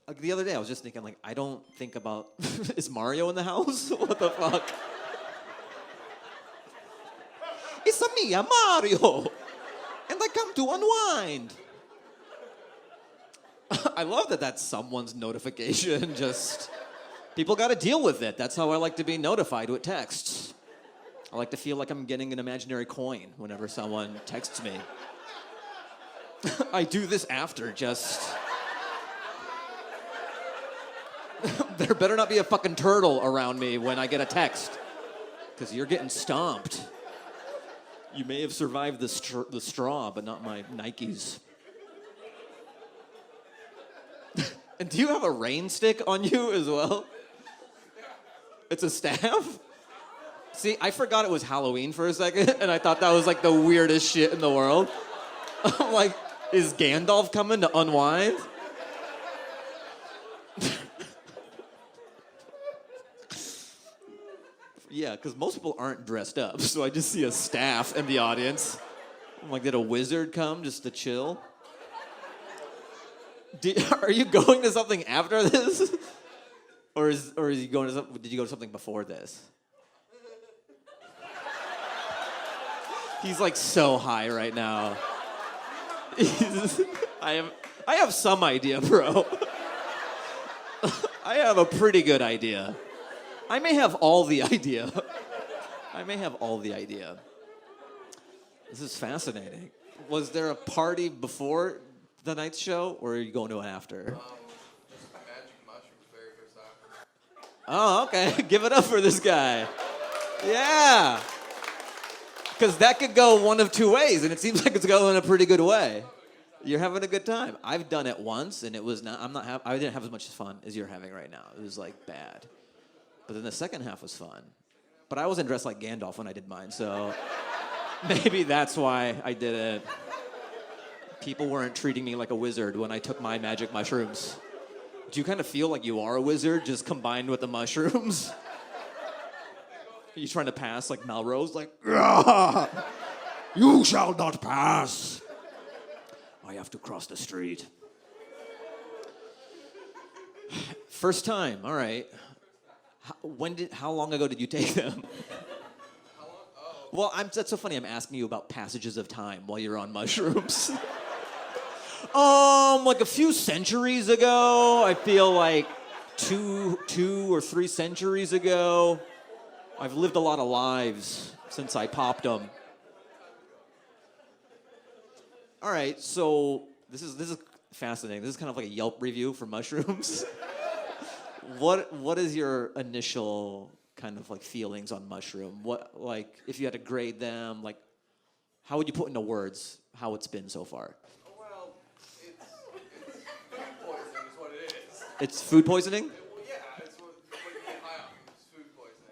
Like the other day, I was just thinking, like, I don't think about, is Mario in the house? What the fuck? It's me, Mario, and I come to unwind. I love that that's someone's notification. Just, people got to deal with it. That's how I like to be notified with texts. I like to feel like I'm getting an imaginary coin whenever someone texts me. I do this after, just... There better not be a fucking turtle around me when I get a text, because you're getting stomped. You may have survived the straw, but not my Nikes. And do you have a rain stick on you as well? It's a staff? See, I forgot it was Halloween for a second, and I thought that was like the weirdest shit in the world. I'm like, is Gandalf coming to unwind? Yeah, because most people aren't dressed up, so I just see a staff in the audience. I'm like, did a wizard come just to chill? Are you going to something after this? Or is you going to did you go to something before this? He's like so high right now. I have some idea, bro. I have a pretty good idea. I may have all the idea. This is fascinating. Was there a party before the night's show, or are you going to it after? Just magic mushrooms very first time. Oh, okay. Give it up for this guy. Yeah. Because that could go one of two ways, and it seems like it's going in a pretty good way. You're having a good time. I've done it once, and it was not. I didn't have as much fun as you're having right now. It was like bad. But then the second half was fun. But I wasn't dressed like Gandalf when I did mine, so maybe that's why I did it. People weren't treating me like a wizard when I took my magic mushrooms. Do you kind of feel like you are a wizard just combined with the mushrooms? Are you trying to pass like Melrose? Like, you shall not pass. I have to cross the street. First time, all right. How long ago did you take them? How long? Oh. Well, that's so funny. I'm asking you about passages of time while you're on mushrooms. Like a few centuries ago. I feel like two or three centuries ago. I've lived a lot of lives since I popped them. All right, so this is fascinating. This is kind of like a Yelp review for mushrooms. What is your initial kind of like feelings on mushroom? What, like, if you had to grade them, like, how would you put into words how it's been so far? Well, it's food poisoning is what it is. It's food poisoning? Well, yeah, it's what you get high off. It's food poisoning.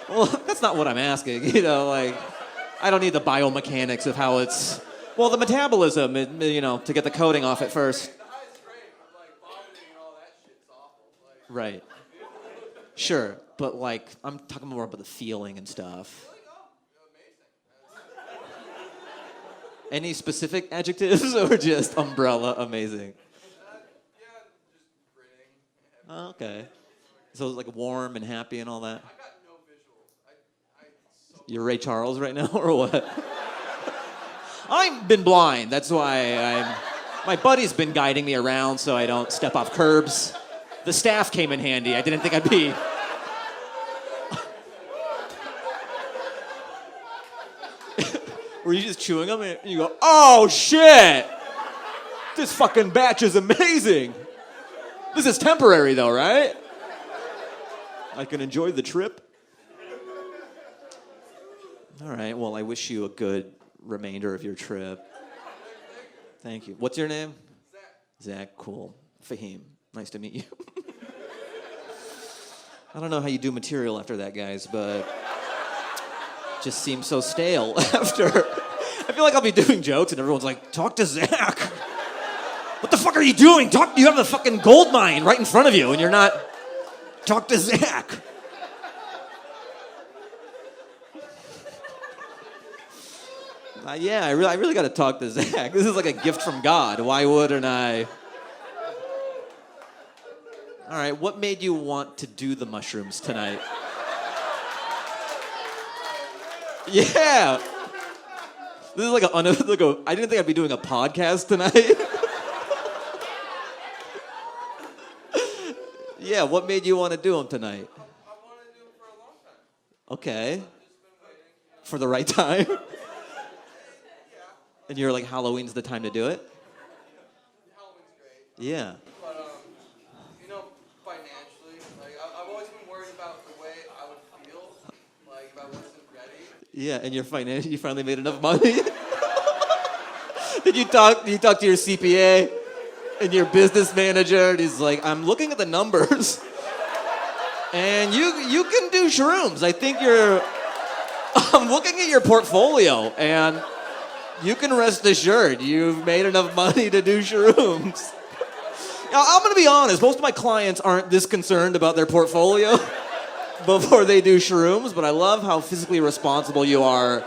But Well, that's not what I'm asking. You know, like, I don't need the biomechanics of how it's, well, the metabolism, you know, to get the coating off it first. the highest grade, but like vomiting and all that shit's awful. Like, Right. Sure, but like, I'm talking more about the feeling and stuff. amazing. Any specific adjectives or just umbrella amazing? Yeah, just grinning. Oh, okay. So it's like warm and happy and all that? I got no visuals. You're Ray Charles right now or what? I've been blind. That's why my buddy's been guiding me around so I don't step off curbs. The staff came in handy. I didn't think I'd be... Were you just chewing them and you go, oh shit! This fucking batch is amazing! This is temporary though, right? I can enjoy the trip. All right, well, I wish you a good remainder of your trip. Thank you. What's your name? Zach, cool. Fahim, nice to meet you. I don't know how you do material after that, guys, but just seems so stale after. I feel like I'll be doing jokes and everyone's like, talk to Zach. What the fuck are you doing? You have the fucking gold mine right in front of you and you're not, talk to Zach. Yeah, I really got to talk to Zach. This is like a gift from God. Why wouldn't I? All right, what made you want to do the mushrooms tonight? Yeah. This is like I didn't think I'd be doing a podcast tonight. Yeah, what made you want to do them tonight? I wanted to do it for a long time. Okay. I've just been waiting. For the right time? Yeah. And you're like, Halloween's the time to do it? Halloween's great. Yeah. But, financially, like, I've always been worried about the way I would feel, like, if I wasn't ready. Yeah, and you finally made enough money? Did you talk to your CPA and your business manager, and he's like, I'm looking at the numbers, and you can do shrooms. I think I'm looking at your portfolio, and you can rest assured you've made enough money to do shrooms. Now, I'm going to be honest. Most of my clients aren't this concerned about their portfolio before they do shrooms, but I love how physically responsible you are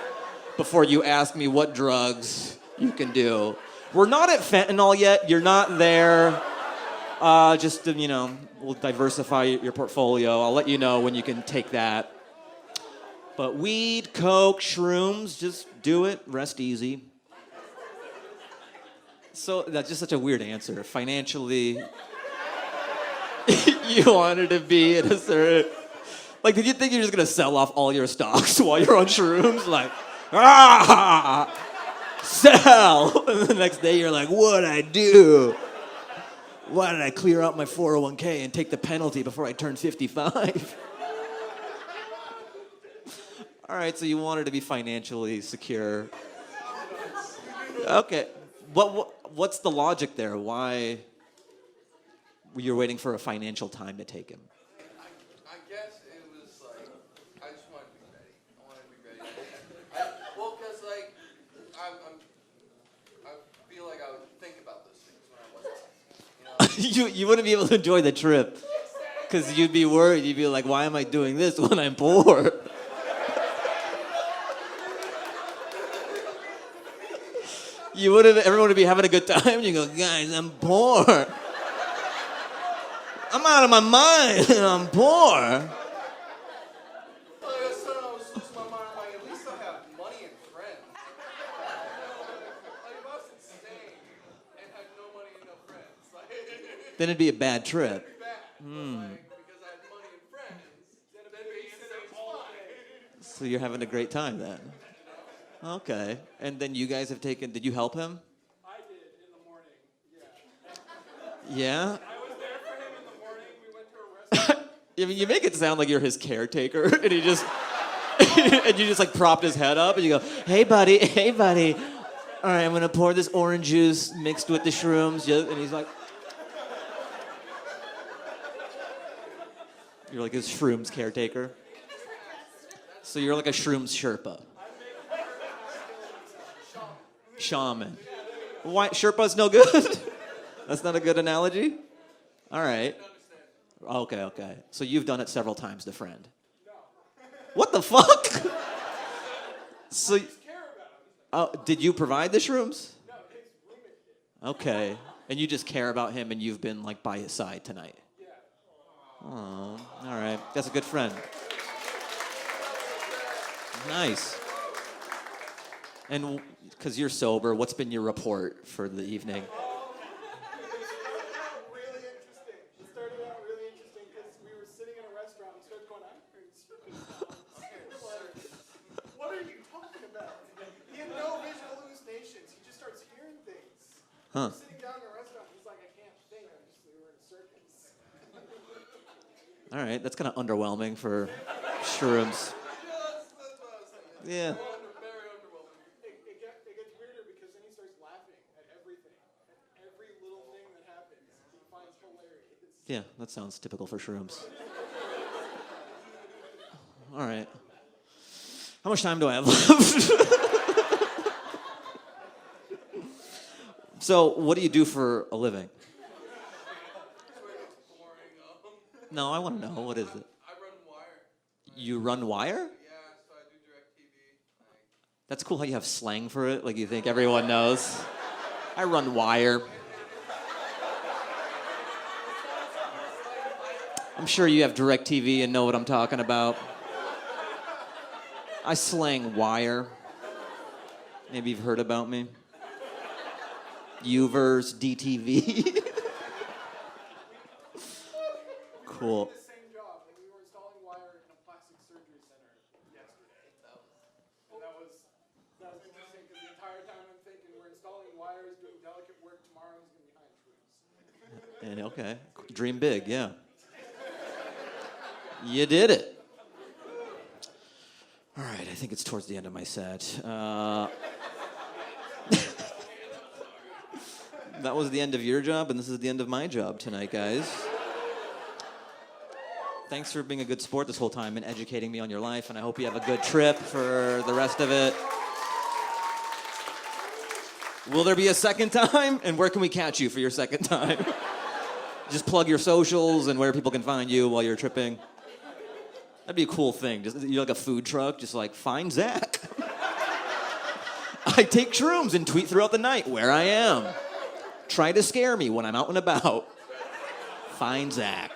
before you ask me what drugs you can do. We're not at fentanyl yet. You're not there. We'll diversify your portfolio. I'll let you know when you can take that. But weed, coke, shrooms, just do it. Rest easy. So that's just such a weird answer. Financially, you wanted to be in a certain... Like, did you think you're just going to sell off all your stocks while you're on shrooms? Like, sell! And the next day you're like, what'd I do? Why did I clear out my 401k and take the penalty before I turned 55? All right, so you wanted to be financially secure. Okay. What's the logic there? Why you're waiting for a financial time to take him? I guess it was like, I just wanted to be ready. I wanted to be ready. Because like, I feel like I would think about those things when I wasn't. You wouldn't be able to enjoy the trip because you'd be worried. You'd be like, why am I doing this when I'm poor? Everyone would be having a good time, and you go, guys, I'm poor. I'm out of my mind, and I'm poor. Like I said, I was losing my mind. I'm like, at least I have money and friends. Like, if I was insane and had no money and no friends, like, Then it'd be a bad trip. it'd be bad. But, like, because I had money and friends, then being insane was fine. So you're having a great time then. Okay. And then you guys have taken... Did you help him? I did in the morning, yeah. Yeah? I was there for him in the morning. We went to a restaurant. I mean, you make it sound like you're his caretaker, and he just... and you just, like, propped his head up, and you go, hey, buddy. All right, I'm going to pour this orange juice mixed with the shrooms. And he's like... You're like his shrooms caretaker. So you're like a shrooms Sherpa. Shaman. Why? Sherpa's no good? That's not a good analogy? All right. Okay. So you've done it several times, the friend. What the fuck? So, did you provide the shrooms? No, his roommate did. Okay. And you just care about him and you've been like by his side tonight? Yeah. Oh, all right. That's a good friend. Nice. And because you're sober, what's been your report for the evening? Really interesting. It started out really interesting because we were sitting in a restaurant and started going, I'm hearing certain sounds. Like, what are you talking about? He had no visual hallucinations. He just starts hearing things. Huh. We're sitting down in a restaurant. He's like, I can't think. We were in a circus. All right. That's kind of underwhelming for shrooms. That's what I was thinking. Yeah. Very underwhelming. It gets weirder because then he starts laughing at everything. At every little thing that happens, he finds hilarious. Yeah, that sounds typical for shrooms. All right. How much time do I have left? So, what do you do for a living? No, I want to know. What is it? I run wire. You run wire? Yeah, so I do direct TV. That's cool how you have slang for it. Like you think everyone knows. I run wire. I'm sure you have DirecTV and know what I'm talking about. I slang wire. Maybe you've heard about me. Uverse, DTV. Cool. The same job, and we were installing wire in a plastic surgery center yesterday. And that was interesting because the entire time I'm thinking we're installing wires, doing delicate work. Tomorrow he's going to be behind Shrooms. And okay, dream big, yeah. You did it. All right, I think it's towards the end of my set. That was the end of your job, and this is the end of my job tonight, guys. Thanks for being a good sport this whole time and educating me on your life, and I hope you have a good trip for the rest of it. Will there be a second time? And where can we catch you for your second time? Just plug your socials and where people can find you while you're tripping. That'd be a cool thing. Just, you're like a food truck, just like, find Zach. I take shrooms and tweet throughout the night where I am. Try to scare me when I'm out and about. Find Zach.